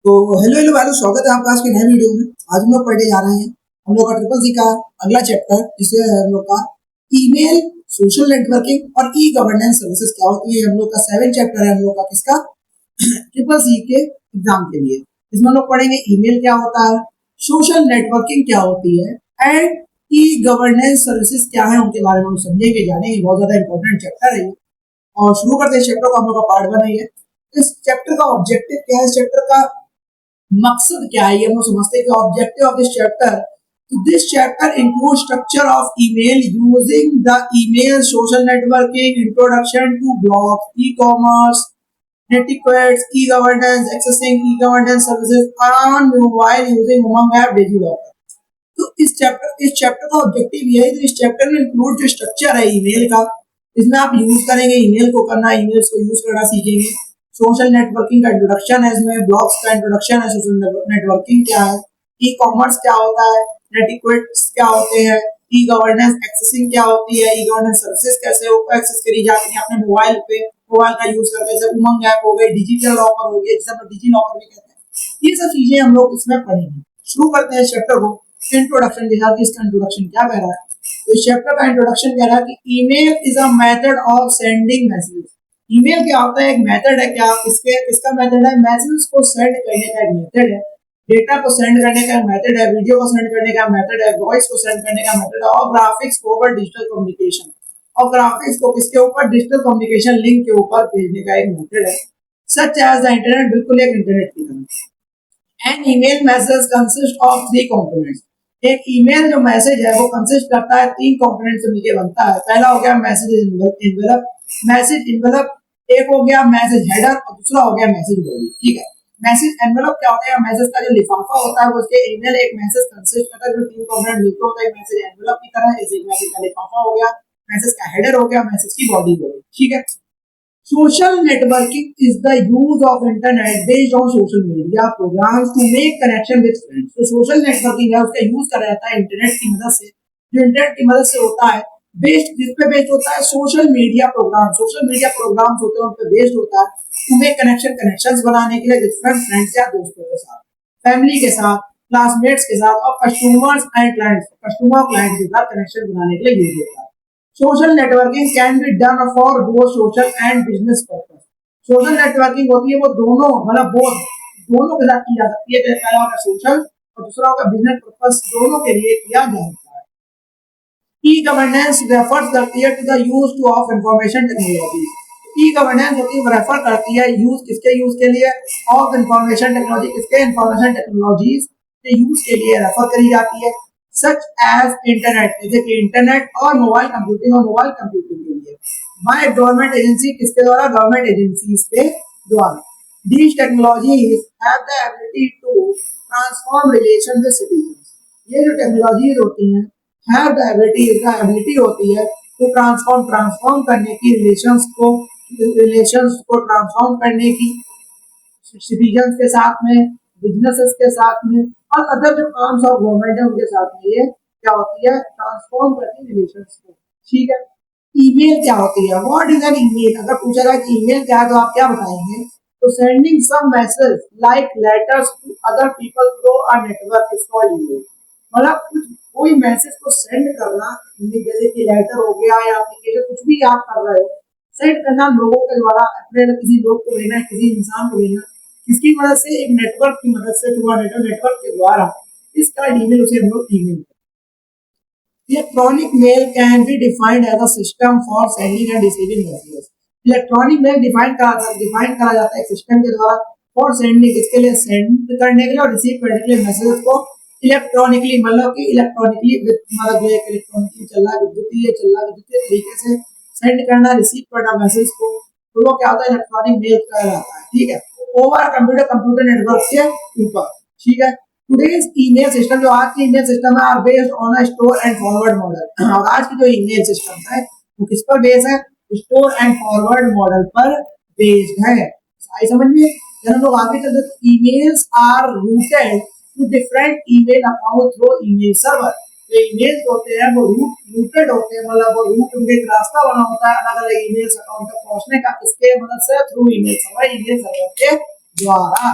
तो hello hello भाई, स्वागत है आपका आज के नए वीडियो में। आज हम लोग पढ़ने जा रहे हैं हम लोग का ट्रिपल सी का अगला चैप्टर, जिसे है हम लोग का ईमेल, सोशल नेटवर्किंग और ई गवर्नेंस सर्विसेज क्या होती है। हम लोग का 7 चैप्टर है हम लोग का किसका, ट्रिपल सी के एग्जाम के लिए। इसमें हम लोग पढ़ेंगे ईमेल क्या होता है, सोशल नेटवर्किंग क्या होती है एंड ई गवर्नेंस सर्विसेज क्या है, उनके बारे में हम समझेंगे जानेंगे। बहुत ज्यादा इंपॉर्टेंट चैप्टर है ये। और शुरू करते हैं चैप्टर को। हम लोग का पार्ट वन है। इस चैप्टर का ऑब्जेक्टिव क्या है, इस चैप्टर का मकसद क्या है, ये हम समझते हैं कि ऑब्जेक्टिव ऑफ दिस चैप्टर। तो this chapter include structure of email using the email, social networking, introduction to blog, e commerce, netiquettes, e governance, accessing e governance services on mobile using Umang app, DigiLocker. तो इस chapter का objective ये है। तो इस chapter में include जो structure है ईमेल का, इसमें आप यूज करेंगे, ईमेल को करना, ईमेल्स को यूज करना सीखेंगे। सोशल नेटवर्किंग का इंट्रोडक्शन है, इसमें ब्लॉग्स का इंट्रोडक्शन है, सोशल नेटवर्किंग क्या है, ई कॉमर्स क्या होता है, नेटिक्वेट्स क्या होते हैं, ई गवर्नेंस एक्सेसिंग क्या होती है, ई गवर्नेंस सर्विसेज कैसे एक्सेस करी जाती है अपने मोबाइल पे, मोबाइल का यूज करके, जैसे उमंग ऐप हो गई, डिजिटल लॉकर हो गया, जिसे हम डिजी लॉकर भी कहते हैं। ये सब चीजें हम लोग इसमें पढ़ेंगे। शुरू करते हैं चैप्टर को इंट्रोडक्शन के साथ। इसका इंट्रोडक्शन क्या कह रहा है, तो इस चैप्टर का इंट्रोडक्शन कह रहा है कि email is a method of sending message. Email क्या होता है, एक मेथड है। क्या किसके किसका मेथड है, मैसेज को सेंड करने का एक मेथड है, डेटा को सेंड करने का मेथड है, वीडियो को सेंड करने का मेथड है, वॉइस को सेंड करने का मेथड है, और ग्राफिक्स ओवर डिजिटल कम्युनिकेशन, और ग्राफिक्स को किसके ऊपर, डिजिटल कम्युनिकेशन लिंक के ऊपर भेजने का एक मेथड है। सच एज द इंटरनेट, बिल्कुल एक इंटरनेट की तरह। An email message consists of three components. एक ईमेल जो मैसेज है वो कंसिस्ट करता है तीन कंपोनेंट से मिलकर बनता है। पहला हो गया मैसेज इन्वेलप, मैसेज इन्वेलप, एक हो गया मैसेज हेडर और दूसरा हो गया मैसेज बॉडी। ठीक है। मैसेज एनवेलप क्या होता है, मैसेज का जो लिफाफा होता है वो उसके ईमेल एक मैसेज कंसिस्ट करता है जो तीन कंपोनेंट मिलकर होता है मैसेज एनवेलप की तरह। एक मैसेज का लिफाफा हो गया, मैसेज का हेडर हो गया, मैसेज की बॉडी हो गई। ठीक है। Social networking is the use of internet based on social media programs to make connection with friends. तो social networking है, उसका यूज करा जाता है इंटरनेट की मदद से। जो इंटरनेट की मदद से होता है, बेस्ड जिस पे बेस्ड होता है social media program. Social media programs होते हैं उन पे बेस्ड होता है टू मेक कनेक्शंस बनाने के लिए डिफरेंट फ्रेंड्स या दोस्तों के साथ, फैमिली के साथ, क्लासमेट्स के साथ, और customers and clients, customer client के साथ कनेक्शन बनाने के लिए यूज होता है। Social networking can be done for both social and business purpose. Social networking होती है वो दोनों, मतलब बोथ, दोनों के साथ की जा सकती है। पहला होगा सोशल और दूसरा होगा बिजनेस पर्पस, दोनों के लिए किया जा सकता है। ई गवर्नेंस रेफर्स करती है to the use to of information technology. E governance होती है, रेफर करती है यूज किसके, यूज के लिए, ऑफ इंफॉर्मेशन टेक्नोलॉजी, किसके, इंफॉर्मेशन टेक्नोलॉजीज के यूज के लिए रेफर करी जाती है। सच एज इंटरनेट, जैसे कि इंटरनेट और मोबाइल कंप्यूटिंग, और मोबाइल कंप्यूटिंग के लिए बाय गवर्नमेंट एजेंसी, किसके द्वारा, गवर्नमेंट एजेंसीज के द्वारा। These technologies have the ability to transform relation with citizens. ये जो टेक्नोलॉजीज होती हैं, have the ability, इसका एबिलिटी होती है तो ट्रांसफॉर्म करने की, रिलेशंस को ट्रांसफॉर्म करने की सिटीजन के साथ में, बिजनेसेस के साथ में, और अदर जो काम्स ऑफ गवर्नमेंट है उनके साथ में ये क्या होती है, ट्रांसफॉर्म करती है रिलेशंस को। ठीक है। ईमेल क्या होती है, व्हाट इज एन ईमेल, अगर पूछा जाए कि ईमेल क्या है तो आप क्या बताएंगे, तो sending some message like letters to other people through a network is called email. मतलब कुछ कोई मैसेज को सेंड करना, जैसे कि लेटर हो गया या एप्लीकेशन, कुछ भी आप कर रहे हो, सेंड करना लोगों के द्वारा, अपने किसी लोग को भेजना, किसी इंसान को भेजना, किसकी मदद से, एक नेटवर्क की मदद से, थ्रू नेटवर्क के द्वारा, इसका ईमेल, उसे हम लोग email. Electronic mail can be defined as a system for sending and receiving messages. Electronic mail define करा जाता है एक सिस्टम के द्वारा, फॉर सेंडिंग, इसके लिए, सेंड करने के लिए और रिसीव करने के लिए मैसेजेस को इलेक्ट्रॉनिकली, मतलब कि इलेक्ट्रॉनिकली, मतलब इलेक्ट्रॉनिकली चल रहा है, विद्युतीय तरीके से सेंड करना, रिसीव करना मैसेज को, तो वो क्या होता है, इलेक्ट्रॉनिक मेल कहलाता है। ठीक है। ओवर कंप्यूटर नेटवर्क के ऊपर। ठीक है। टुडेज ईमेल सिस्टम, जो आज की ईमेल सिस्टम है, are based on a store and forward model. और आज की जो ईमेल सिस्टम है वो किस पर बेस्ड है, स्टोर एंड फॉरवर्ड मॉडल पर बेस्ड है। आई समझ में। जब हम लोग आगे चलते तो emails are routed to different email account through email server. जो ईमेल्स होते हैं वो रूटेड होते हैं, मतलब वो रूट, उनके एक रास्ता बना होता है अलग अलग ईमेल अकाउंट तक पहुंचने का, किसके मदद से, थ्रू ईमेल सर्वर के द्वारा।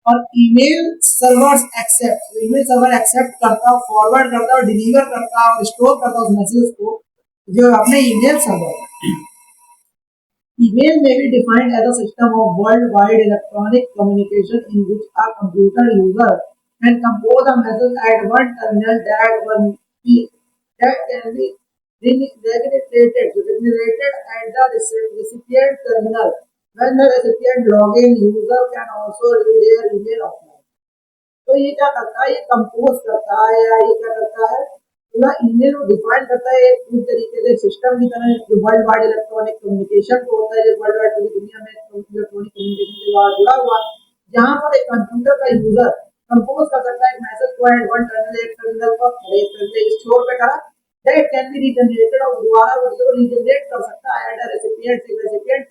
और email server accept, email server accept करता है, फॉरवर्ड करता है, डिलीवर करता है और स्टोर करता है उस मैसेज को जो अपने email server. email may be defined as a system of worldwide electronic communication in which a computer user can compose a message at one terminal that can be generated at the recipient terminal. When the recipient login, user can also read their email offline. तो ये क्या करता है, ये compose करता है या ये क्या करता है, पूरा ईमेल को डिफाइन करता है एक पूरी तरीके से सिस्टम की तरह जो वर्ल्ड वाइड इलेक्ट्रॉनिक कम्युनिकेशन को होता है, जो वर्ल्ड वाइड पूरी दुनिया में इलेक्ट्रॉनिक कम्युनिकेशन के द्वारा जुड़ा हुआ, जहाँ पर एक कंप्यूटर का यूजर कंपोज कर सकता है एक मैसेज को एट वन टर्मिनल, एक टर्मिनल पर एक टर्मिनल स्टोर पे करा, दैट कैन बी रीजनरेटेड और दोबारा उसको रीजनरेट कर सकता है एट द रेसिपिएंट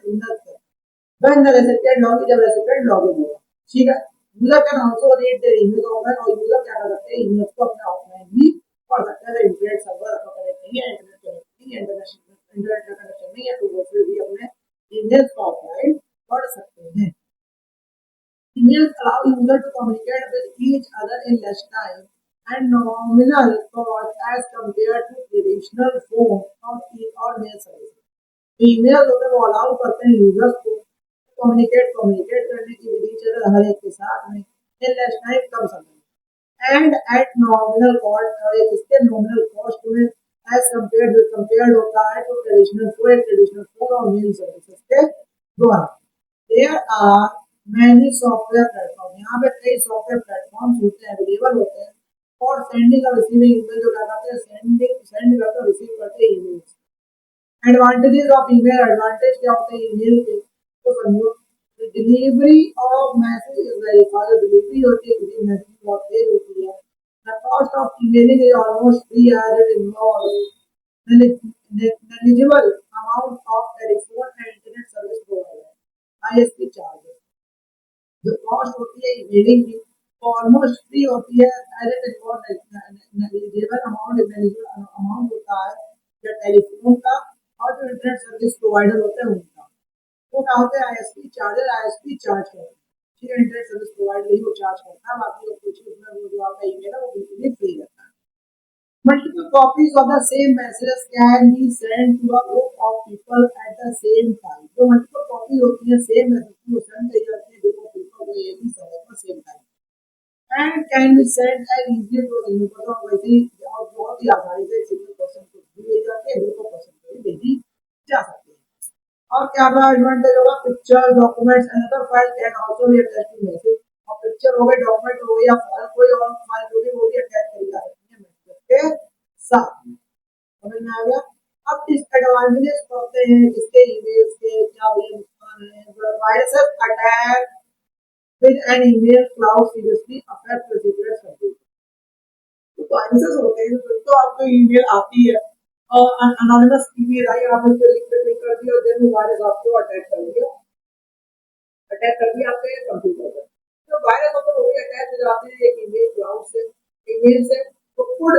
टर्मिनल पर when the recipient login, जब recipient login होगा, ठीक है। User can also read there email offline, और यूजर क्या कर सकते हैं, ईमेल्स को अपने ऑफलाइन भी पढ़ सकते हैं। इंटरनेट सर्वर आपका कनेक्ट नहीं है, इंटरनेट कनेक्ट नहीं है, इंटरनेट का कनेक्शन नहीं है, तो वो फिर भी अपने ईमेल्स को ऑफलाइन पढ़ सकते हैं। emails allow user to communicate with each other in less time and nominal cost as compared to traditional phone or mail services। Email जो है वो अलाउ करते हैं यूजर्स को कम्युनिकेट करने की विधि चल हर एक के साथ में इन लेस टाइम, कम समय एंड एट नॉमिनल कॉस्ट, और इसके नॉमिनल कॉस्ट में एज कंपेयर्ड होता है तो ट्रेडिशनल फोन और मेल सर्विसेज के द्वारा। There are many software platform, यहाँ पे कई सॉफ्टवेयर प्लेटफॉर्म्स होते हैं, अवेलेबल होते हैं और सेंडिंग और रिसीविंग ईमेल जो क्या करते हैं, सेंड करते हैं, रिसीव करते हैं emails. Advantages of email, advantage क्या होते हैं ईमेल के, तो समझो delivery of message is very fast, जो डिलीवरी होती है किसी मैसेज की बहुत तेज होती है। The cost of emailing is almost free as it involves negligible amount of telephone and internet service provider ISP charges। जो कॉस्ट होती है ईमेलिंग की ऑलमोस्ट फ्री होती है एज इट इन्वॉल्व्स नेgligible अमाउंट होता है जो टेलीफोन का और जो इंटरनेट सर्विस प्रोवाइडर होते हैं उनका, वो क्या होते हैं आईएसपी चार्जर, आईएसपी चार्ज करते हैं, ठीक है। इंटरनेट सर्विस प्रोवाइडर ही वो चार्ज करता है, बाकी लोग कुछ उसमें वो जो आपका ईमेल है वो बिल्कुल ही फ्री रहता है। Multiple copies of the same message can be send to a group of people at the same time. जो मल्टीपल कॉपी होती है सेम मैसेज की वो सेंड की जाती है ग्रुप ऑफ पीपल को एक ही समय पर same time and can be send as easily to single person, वैसे ही बहुत ही आसानी से सिंगल पर्सन को भी भेजी जाती है, ग्रुप ऑफ पर्सन को भी भेजी जा सकती है। और क्या एडवांटेज होगा, picture documents and other file can also be attached to message, और पिक्चर हो गए, डॉक्यूमेंट हो गए या फाइल कोई और फाइल हो गई वो भी अटैच करी जा सकती है मैसेज के साथ। समझ में आ गया। अब डिसएडवांटेजेस पढ़ते हैं इसके ईमेल्स के, क्या ये नुकसान है। Viruses attack with an email could seriously affect recipients computer. तो वायरसेस होते हैं तो आपको ईमेल आती है और अनोनिमस ईमेल आई, आपने उसको लिंक पे क्लिक कर दिया और देन वो वायरस आपको अटैक कर दिया आपके कंप्यूटर पर। तो वायरस अगर वो भी अटैच हो जाते हैं एक ईमेल क्लाउड से, ईमेल से, तो खुद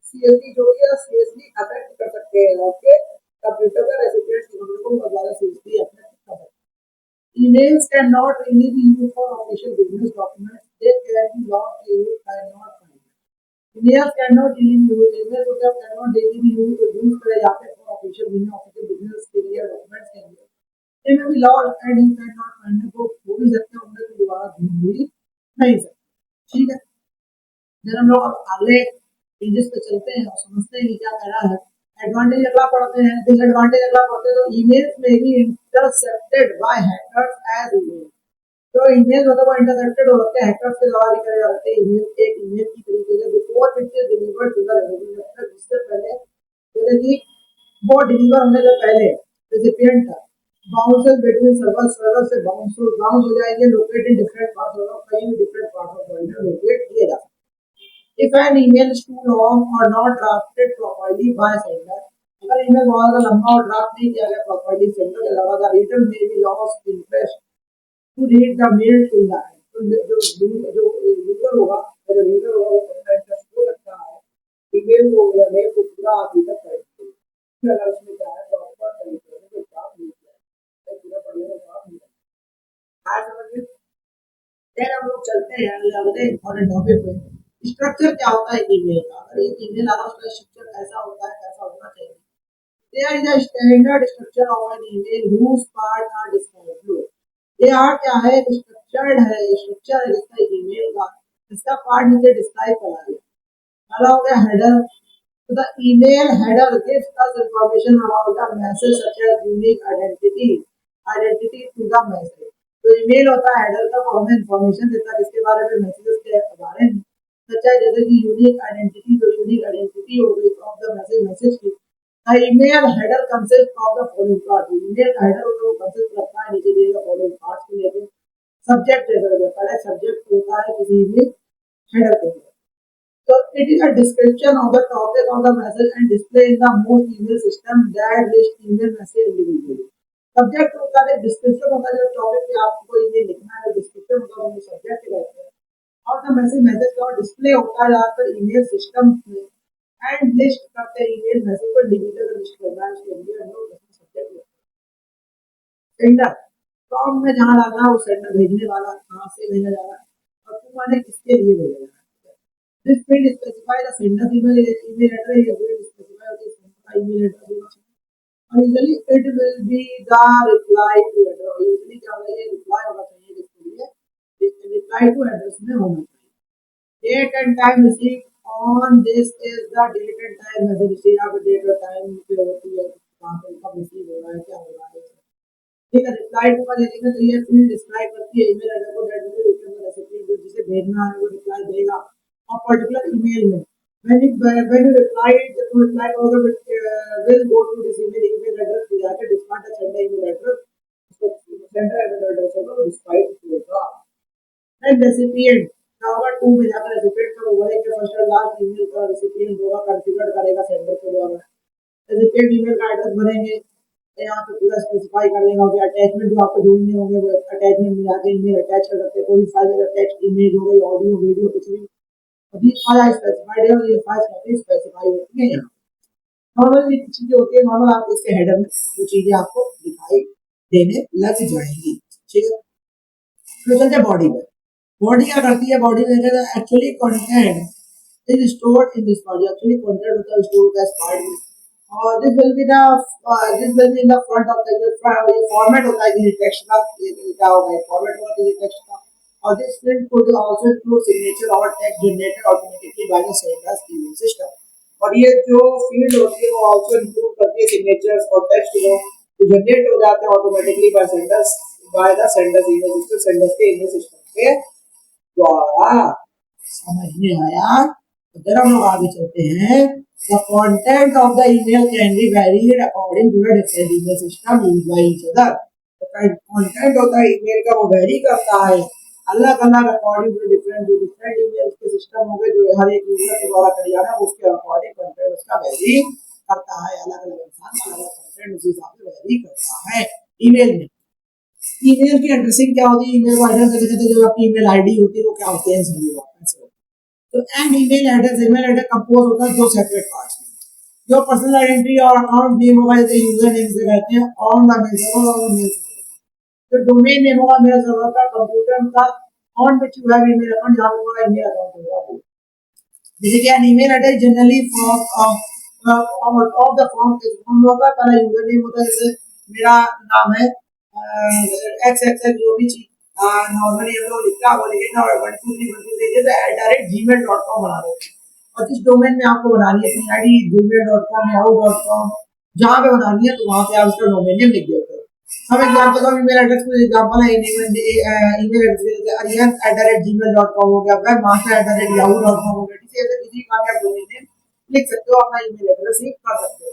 सीरियसली जो है सीरियसली अफेक्ट कर सकते हैं आपके कंप्यूटर का रेसिपिएंट्स की को बहुत ज़्यादा सीरियसली अफेक्ट कर सकते हैं। Emails can not really be used for official business documents, they can be lost used by not emails cannot daily be used, email को जब cannot daily be used use करे जाते हैं फॉर ऑफिशियल बिजनेस के लिए documents के लिए, they may be lost and you cannot find them, वो हो भी सकते हैं उन्हें तो दोबारा ढूंढ भी नहीं सकते, ठीक है। जब हम लोग अब अगले पेजेस पे चलते हैं और समझते हैं कि क्या कह रहा है। एडवांटेज अगला पढ़ते हैं, डिसएडवांटेज अगला पढ़ते हैं। तो ईमेल्स में भी intercepted by hackers as email, तो ईमेल मतलब वो इंटरसेप्टेड हो सकते हैं हैकर्स के द्वारा भी करे जाते हैं। ईमेल एक ईमेल की तरीके से before it is delivered to the recipient, जिससे पहले जैसे कि वो डिलीवर होने से पहले रेसिपिएंट का बाउंसेस बिटवीन सर्वर से बाउंस हो जाएंगे, locate in different parts of कहीं भी डिफरेंट पार्ट्स ऑफ वर्ल्ड में लोकेट किए जा सकते हैं। If an email is too long और not drafted properly by sender, अगर ईमेल बहुत ज़्यादा लंबा और ड्राफ्ट नहीं किया गया प्रॉपर्ली सेंडर के द्वारा, the reader may be lost interest to read the mail till the end। तो जो यूजर होगा जो रीडर होगा वो अपना इंटरेस्ट हो सकता है ईमेल को या मेल को पूरा आगे तक पढ़ेगा, अगर उसमें क्या है प्रॉपर तरीके से कोई काम नहीं किया है, पूरा पढ़ने का काम नहीं है। आज समझिए, फिर हम लोग चलते हैं अगले इम्पोर्टेंट टॉपिक पे। स्ट्रक्चर क्या होता है ईमेल का? अगर एक ईमेल आता है उसका स्ट्रक्चर कैसा होता है, कैसा होना चाहिए? There is a standard structure of an email whose parts are described below. ये आर क्या है? स्ट्रक्चर्ड है, स्ट्रक्चर है जिसका ईमेल का, इसका पार्ट नीचे डिस्क्राइब करा गया। पहला हो गया हेडर। तो the email header gives us information about the message such as unique identity to the message। तो ईमेल होता है हेडर का, वो हमें इंफॉर्मेशन देता है किसके बारे में, मैसेजेस के बारे में। सच है जैसे कि यूनिक आइडेंटिटी, तो यूनिक आइडेंटिटी हो गई ऑफ द मैसेज की। The email header consists of the following parts। Email का हेडर होता है वो कंसिस्ट करता है नीचे दिए गए फॉलोइंग पार्ट्स को लेकर। सब्जेक्ट जैसा हो गया, पहले सब्जेक्ट होता है किसी भी हेडर के लिए। So it is a description of the topic of the message and display in the most email system that list email message individually। Subject होता है, डिस्क्रिप्शन होता है, जो टॉपिक पे आपको ईमेल लिखना है, डिस्क्रिप्शन होता है, सब्जेक्ट कहते हैं। और द मैसेज का डिस्प्ले होता है ज्यादातर ईमेल सिस्टम में, एंड लिस्ट करते हैं ईमेल मैसेज को इंडिविजुअल लिस्ट करना है, उसके लिए हम लोग सब्जेक्ट लेते हैं। सेंडर, फ्रॉम में जहाँ डालना है वो सेंडर भेजने वाला, कहाँ से भेजा जा रहा है, और टू माने किसके लिए भेजा जा रहा है। This field specifies the sender's email address, here will specify the sender's email address, and usually it will be the reply to address। Usually क्या होगा, ये reply होना चाहिए जिसके लिए reply to address में होना चाहिए। Date and time received on this is the date and time message receive, यहाँ पे date और time पे होती है, कहाँ पे कब receive हो रहा है, क्या हो रहा है। ठीक है, reply to का देखेंगे तो ये field describe करती है email address को, that will be written by recipient, जिसे भेजना है वो reply देगा और particular email में। when you reply order will go to this email address पे जाके discard the sender email address, उसको सेंडर email address होगा वो डिस्क्राइब होगा। एंड रेसिपिएंट क्या होगा, टू में जाकर रेसिपिएंट का वो बोलेंगे फर्स्ट और लास्ट ईमेल का रेसिपिएंट होगा, कॉन्फ़िगर करेगा सेंडर के द्वारा। रेसिपिएंट ईमेल का एड्रेस भरेंगे, यहाँ पे पूरा स्पेसिफाई कर लेगा कि अटैचमेंट जो आपको जोड़ने होंगे वो अटैचमेंट में जाके ईमेल अटैच कर सकते हैं, कोई फाइल अगर टेक्स्ट इमेज हो गई, ऑडियो वीडियो कुछ भी, अभी फाइल स्पेसिफाइड है और ये फाइल कैसे स्पेसिफाई होती है यहाँ। नॉर्मल ये चीजें होती है, नॉर्मल आपको इसके हेडर में वो चीजें आपको दिखाई देने लग जाएंगी। ठीक है, तो चलते बॉडी पे। बॉडी क्या करती है, बॉडी में actually content is stored in this body, actually content होता है स्टोर होता है इस पार्ट में, और this will be in the front of the format होता है किसी टेक्स्ट का, ये क्या होगा फॉर्मेट होगा किसी टेक्स्ट का। और this field could also include signature or text generated automatically by the sender's email system। और ये जो फील्ड होती है वो also include करती है signatures और text को जो जनरेट हो जाते हैं automatically by the sender's email system, senders के email system के द्वारा। समझ में आया? तो जरा हम लोग आगे चलते हैं। The content of the email can be varied according to the different email system used by each other। तो कंटेंट होता है ईमेल का वो वेरी करता है अलग अलग अकॉर्डिंग टू डिफरेंट ईमेल के सिस्टम हो गए जो हर एक यूजर के द्वारा कर जा रहा है, उसके अकॉर्डिंग कंटेंट उसका वेरी करता है। अलग अलग इंसान अलग अलग कंटेंट उसी हिसाब से वेरी करता है। ईमेल में ईमेल की एड्रेसिंग क्या होती है, ईमेल को एड्रेस देते हैं जो आपकी ईमेल आईडी होती है वो क्या होती है समझिए ऐसे। तो एंड ईमेल एड्रेस कंपोज होता है दो सेपरेट पार्ट्स में। जो पर्सनल आइडेंटिटी और अकाउंट नेम होगा जैसे यूजर नेम से कहते हैं ऑन द मेल सर्वर और मेल सर्वर। तो डोमेन नेम होगा मेल सर्वर का, कंप्यूटर का, on which you have email account जहां पे ईमेल अकाउंट होगा। जैसे कि an email address generally form of the form is form होगा, पहला यूजर नेम होता है, जैसे मेरा नाम है XXX जो भी चीज नॉर्मली हम लोग लिखा वो लिखेंगे और 1 2 3 1 2 3 जैसे @gmail.com बना देते हैं। और जिस डोमेन में आपको बनानी है अपनी आईडी gmail.com yahoo.com जहां पे बनानी है तो वहां पे आप उसका डोमेन नेम लिख देते हो। हम एग्जांपल का ईमेल एड्रेस को एग्जांपल है ईमेल एड्रेस aryan@gmail.com हो गया, webmaster@yahoo.com हो गया। किसी का भी आप डोमेन नेम लिख सकते हो, अपना ईमेल एड्रेस ही कर सकते हो।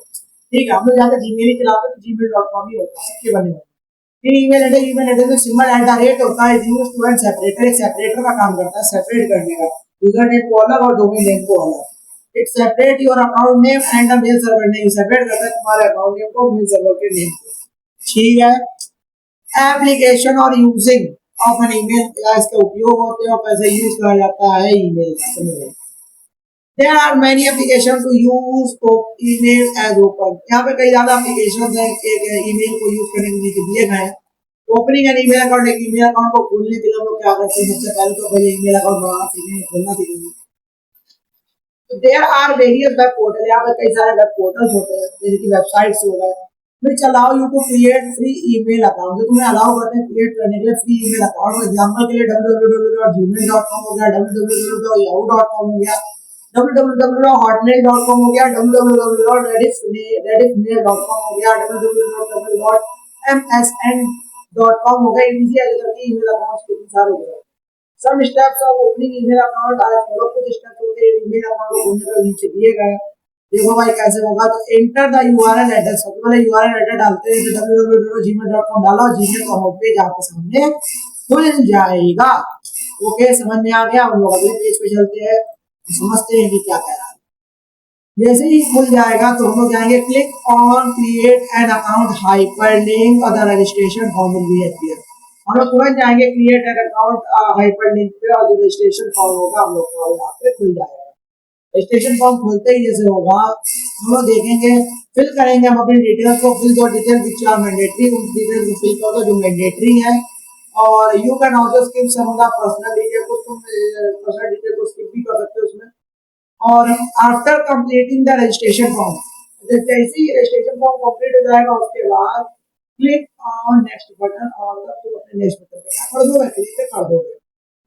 ठीक है, हम लोग ज्यादा जीमेल ही चलाते हैं तो gmail.com ही होता है सबके बने हुए। फिर ईमेल एड्रेस में सिंबल @ होता है, यूज्ड टू एंड सेपरेटर, एक सेपरेटर का काम करता है सेपरेट करने का, यूजर नेम को अलग और डोमेन नेम को अलग। It separate your account name and the mail server name, separate करता है तुम्हारे अकाउंट नेम को मेल सर्वर के नेम को। ठीक है, एप्लीकेशन और यूजिंग ऑफ एन ईमेल, क्या इसका उपयोग होते हैं और कैसे यूज किया जाता है ईमेल का। There are many applications to use email as open। यहाँ पे कई ज्यादा एप्लीकेशन हैं एक ईमेल को यूज करने के लिए दिए गए हैं। ओपनिंग एन ईमेल अकाउंट, एक ईमेल अकाउंट को खोलने के लिए हम लोग क्या करते हैं, सबसे पहले तो भाई ईमेल अकाउंट बनाना सीखेंगे, खोलना सीखेंगे। तो there are various web portal, यहाँ पे कई सारे वेब पोर्टल्स होते हैं जैसे कि वेबसाइट्स हो गए which allow you to create free email account, जो तुम्हें अलाउ करते हैं क्रिएट करने के लिए free email account. For example के लिए www.gmail.com हो गया, www.yahoo.com हो गया, www.hotmail.com हो गया, www.rediffmail.com हो गया, www.msn.com हो गया। इजी है करके ईमेल अकाउंट्स कितने सारे हो गए। Some steps of opening email account आज फॉलो, कुछ स्टेप्स होते हैं ईमेल अकाउंट को खोलने के नीचे दिए गए। देखो भाई कैसे होगा, तो एंटर द यूआरएल एड्रेस, सबसे पहले यूआरएल एड्रेस डालते हैं, www.gmail.com डाला, जीमेल का होम पेज आपके सामने खुल जाएगा। ओके, समझ में आ गया। हम लोग अगले पेज पे चलते हैं, समझते हैं कि क्या कह रहा है। जैसे ही खुल जाएगा तो हम लोग जाएंगे click on create an account hyperlink और the registration form will be appear. हम लोग तुरंत जाएंगे क्रिएट एन अकाउंट हाइपरलिंक पे और जो रजिस्ट्रेशन फॉर्म होगा हम लोग को यहाँ पे खुल जाएगा। रजिस्ट्रेशन फॉर्म खोलते ही जैसे होगा हम लोग देखेंगे, फिल करेंगे हम अपनी डिटेल्स को, फिल दो डिटेल विच आर मैंडेटरी, उन डिटेल को फिल कर दो जो मैंडेटरी है। और you can also skip some of the personal detail को, तुम पर्सनल डिटेल को स्किप भी कर सकते हो उसमें। और after completing the registration form, जैसे ही रजिस्ट्रेशन फॉर्म कंप्लीट हो जाएगा उसके बाद क्लिक ऑन नेक्स्ट बटन, और तुम अपने नेक्स्ट बटन पे क्या कर दोगे, क्लिक कर दोगे।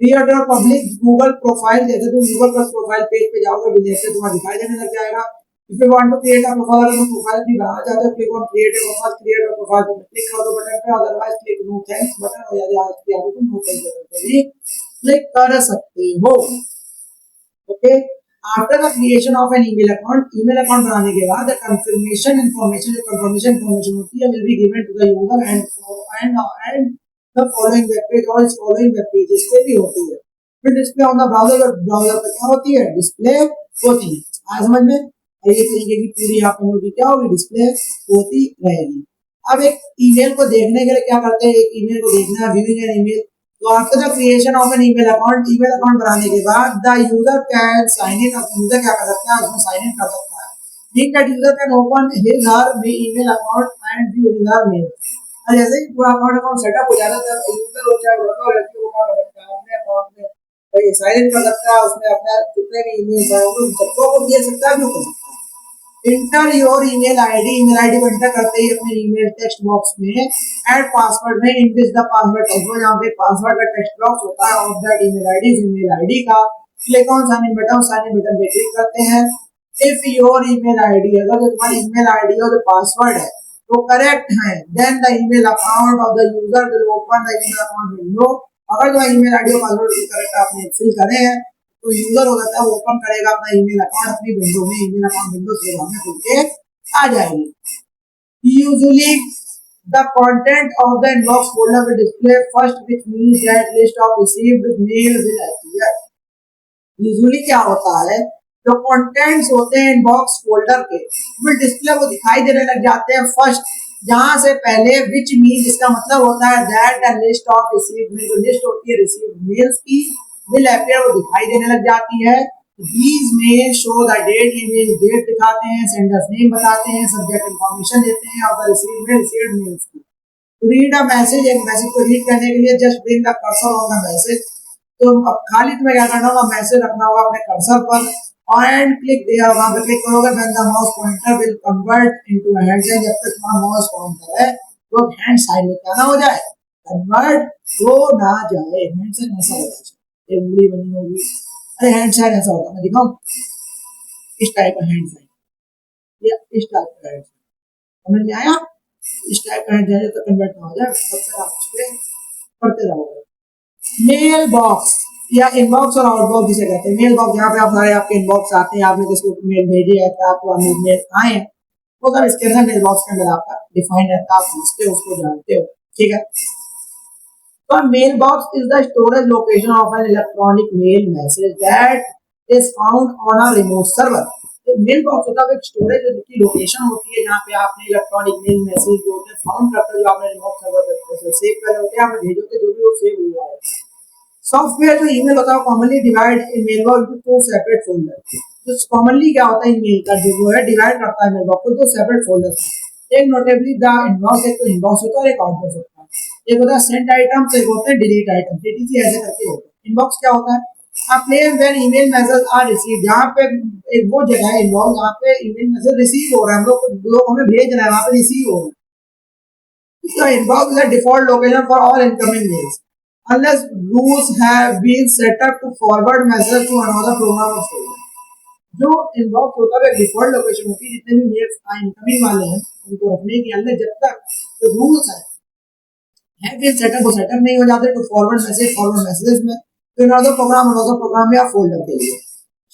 Create your public Google profile, जैसे तुम गूगल प्लस प्रोफाइल पेज पे जाओगे विलेज तुम्हारा दिखाई देने लग जाएगा। If you want to create a profile, अगर तुम प्रोफाइल भी बनाना चाहते हो, click on create a profile, create a profile पे क्लिक कर दो बटन पे, otherwise click no thanks button, और यदि आज की आगे तुम नो थैंक्स बटन पे भी क्लिक कर सकते हो। Okay, after the creation of an email account बनाने के बाद कंफर्मेशन इन्फॉर्मेशन, जो कंफर्मेशन इन्फॉर्मेशन होती है will be given to the user and the following web page, और इस फॉलोइंग वेब पेजेस पे भी होती है। फिर display on the browser, browser पे क्या होती है, डिस्प्ले होती है। आज समझ में, और ये तरीके की पूरी आप लोगों की क्या होगी, डिस्प्ले होती रहेगी। अब एक ईमेल को देखने के लिए क्या करते हैं, एक ईमेल को देखना है, व्यूइंग एन ईमेल। तो after the creation of an email account बनाने के बाद the user can sign in, user क्या कर सकता है, उसमें साइन इन कर सकता है। Mean that user can open his her email account and view his her mail. और जैसे ही पूरा अकाउंट सेटअप हो जाता है तो यूजर हो चाहे लड़का हो लड़की हो, क्या कर सकता है, अपने अकाउंट में भाई साइन इन कर सकता है, उसमें अपना जितने भी ईमेल है उन सबको दे सकता है, क्यों कर सकता है। इंटर योर ईमेल आईडी को इंटर करते ही अपने ईमेल टेक्स्ट बॉक्स में ऐड पासवर्ड में इनविच द पासवर्ड टेक्स्ट, यहाँ पे पासवर्ड का टेक्स्ट बॉक्स होता है ऑफ दैट ईमेल आईडी का। Click on sign in button पे क्लिक करते हैं। इफ योर ईमेल आईडी, अगर जो तुम्हारी ईमेल आईडी और जो पासवर्ड है वो करेक्ट है, then the email account of the user will open the email account window. अगर जो ईमेल आईडी और पासवर्ड करेक्ट आपने फिल करे हैं तो यूजर हो जाता है वो ओपन करेगा अपना ईमेल अकाउंट अपनी विंडो में, ईमेल अकाउंट विंडो से हमें खुल के आ जाएगी। Usually the content of the inbox folder will display first, which means that list of received mail will appear. Usually क्या होता है, जो कंटेंट्स होते हैं इनबॉक्स फोल्डर के विल डिस्प्ले वो दिखाई देने लग जाते हैं फर्स्ट, जहां से पहले, विच मीन इसका मतलब होता है that the list of received mail, जो लिस्ट होती है रिसीव्ड मेल्स की विल अपीयर वो दिखाई देने लग जाती है। These mail show the date, email date दिखाते हैं, सेंडर्स नेम बताते हैं, सब्जेक्ट इंफॉर्मेशन देते हैं और द रिसीव्ड मेल्स की। टू रीड अ मैसेज, एक मैसेज को रीड करने के लिए just bring the cursor on the message, तो अब खाली तुम्हें क्या करना होगा, मैसेज रखना होगा अपने कर्सर पर and click there, वहां पे क्लिक करोगे, when the mouse pointer will convert into a hand sign, जब तक तुम्हारा माउस पॉइंटर है वो हैंड साइन में क्या ना हो जाए, कन्वर्ट हो ना जाए। हैंड साइन ऐसा होता है, एक उंगली बनी होगी, अरे हैंड साइन ऐसा होता है, मैं दिखाऊं, इस टाइप का हैंड साइन या इस टाइप का हैंड साइन, समझ में आया। इस टाइप का हैंड साइन तक कन्वर्ट ना हो जाए तब तक आप उस पर पढ़ते रहोगे। मेल बॉक्स या इनबॉक्स और आउटबॉक्स जिसे कहते हैं। मेल बॉक्स, यहाँ पे आप सारे आपके इनबॉक्स आते हैं, आपने किसको मेल भेजी है, आपको मेल आए हैं, वो सब इसके अंदर मेल बॉक्स के अंदर आपका डिफाइन रहता है, आप समझते हो, उसको जानते हो, ठीक है। तो mail box is the storage location of an electronic mail message that is found on a remote server. Mail box होता है एक स्टोरेज की लोकेशन होती है जहाँ पे आपने इलेक्ट्रॉनिक मेल मैसेज जो होते हैं फाउंड करते हो, जो आपने रिमोट सर्वर पे सेव करे होते हैं, आपने भेजोगे जो भी वो सेव हुआ है। सॉफ्टवेयर जो ईमेल होता है commonly divide in mail box to separate folder. तो कॉमनली क्या होता है, ईमेल का जो है डिवाइड करता है मेल बॉक्स को दो सेपरेट फोल्डर। एक नोटेबली द इनबॉक्स, एक तो इनबॉक्स होता है और एक आउटबॉक्स होता है। एक होता है सेंड आइटम्स, एक होते हैं डिलीट आइटम, टीटीसी ऐसे करके होता है। इनबॉक्स क्या होता है? A place where email messages are received, जहाँ पे एक वो जगह है इनबॉक्स जहाँ पे ईमेल मैसेज रिसीव हो रहा है, हम लोग हमें भेज रहे हैं, वहाँ पे रिसीव हो रहा है। The inbox is a default location for all incoming mails unless rules have been set up to forward messages to another program or folder. जो इनबॉक्स होता है डिफॉल्ट लोकेशन होती है, जितने भी मेल्स इनकमिंग वाले हैं उनको रखने के अंदर, जब तक जो रूल्स है बीन सेटअप, वो सेटअप नहीं हो जाते तो फॉरवर्ड मैसेजेस में तो अनदर प्रोग्राम या फोल्डर के लिए।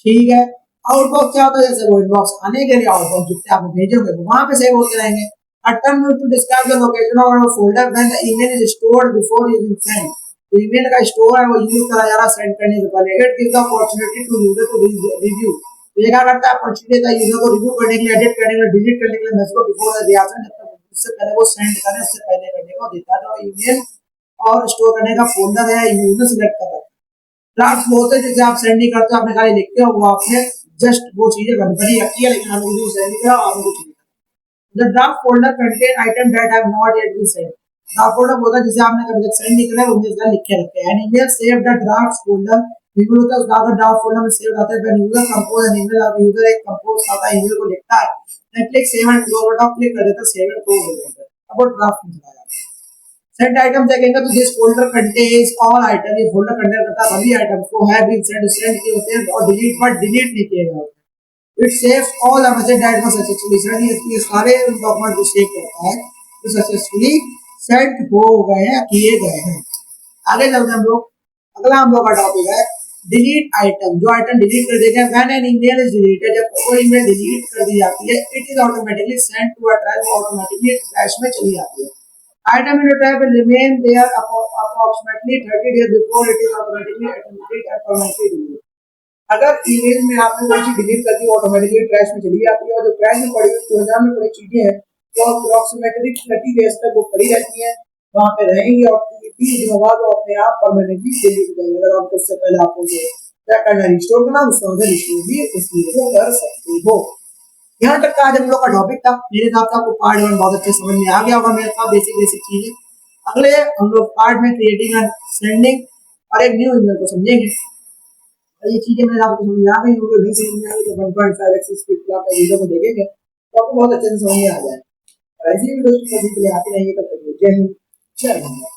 ठीक है। आउटबॉक्स क्या होता है? जैसे वो इनबॉक्स आने के लिए आउटबॉक्स जितने आप भेजोगे वो वहां पे सेव होते रहेंगे। A term used to describe the location of a folder when the email is stored before using send. तो ईमेल का स्टोर है वो यूज करा जा रहा सेंड करने से पहले। It gives the opportunity to user to review. तो ये क्या करता है? अपॉर्चुनिटी देता है यूजर को रिव्यू करने के लिए, एडिट करने के लिए, डिलीट करने के लिए मैसेज को बिफोर द रिएक्शन, जब तक उससे पहले वो सेंड करे उससे पहले करने को देता है। तो ईमेल और स्टोर करने का फोल्डर है यूजर सिलेक्ट कर रहा है। ड्राफ्ट होते हैं जैसे आप सेंड नहीं करते, आपने खाली लिखते हो, वो आपने जस्ट वो चीजें बनी रखी है, लेकिन आपने कुछ सेंड नहीं करा, आपने कुछ नहीं। The draft folder contain items that have not yet been sent. Draft folder होता है जिसे आपने कभी तक सेंड नहीं करा है, वो इसका लिखे रखते हैं। An email saved the draft folder, email होता है उस draft folder में सेव आता है। When user compose an email, अब यूजर एक कंपोज आता है ईमेल को लिखता है, then click save and close button click कर देता है, सेव एंड क्लोज हो जाता है। अब वो ड्राफ्ट में चला जाता है। सेंड आइटम देखेंगे तो this folder contains all item, ये फोल्डर कंटेन करता है सभी आइटम्स को हैव बीन सेंड किए होते हैं और डिलीट पर डिलीट नहीं किए गए। It saves all the message that was successfully sent. ये सारे डॉक्यूमेंट को सेव करता है जो सक्सेसफुली सेंड हो गए हैं, किए गए हैं। आगे चलते हैं हम लोग, अगला हम लोग का टॉपिक है डिलीट आइटम। जो आइटम डिलीट कर देगा, when an email is deleted, जब कोई ईमेल डिलीट कर दी जाती है, it is automatically send to a trash, वो ऑटोमेटिकली ट्रैश में चली जाती है। Item in trash will remain there approximately 30 days before it is automatically automatically and permanently deleted. अगर ईमेल में आपने कोई चीज डिलीट कर दी, ऑटोमेटिकली ट्रैश में चली जाती है, और जो ट्रैश में पड़ी प्रोग्राम में पड़ी चीजें हैं तो अप्रॉक्सिमेटली 30 डेज तक वो पड़ी रहती हैं, वहां पे रहेंगी और 30 दिनों बाद वो अपने आप परमानेंटली डिलीट हो जाएंगे। अगर आपको उससे पहले आपको क्या करना, रिस्टोर करना, उसका उधर रिस्टोर भी उसको कर सकते हो। यहाँ तक का आज हम लोग का टॉपिक था। मेरे हिसाब से आपको पार्ट 1 बहुत अच्छे समझ में आ गया होगा, मेरे पास बेसिक चीजें। अगले हम लोग पार्ट में क्रिएटिंग एंड सेंडिंग और एक न्यू ईमेल को समझेंगे। ये चीजें मैंने आपको समझ आ गई होंगी, नहीं समझ में आई तो 1.5 एक्सिस स्क्रिप्ट का वीडियो को देखेंगे तो आपको बहुत अच्छे से समझ में आ जाए। और ऐसी वीडियोस को देखने के लिए आते रहिए। तब तक जय हिंद, जय भारत।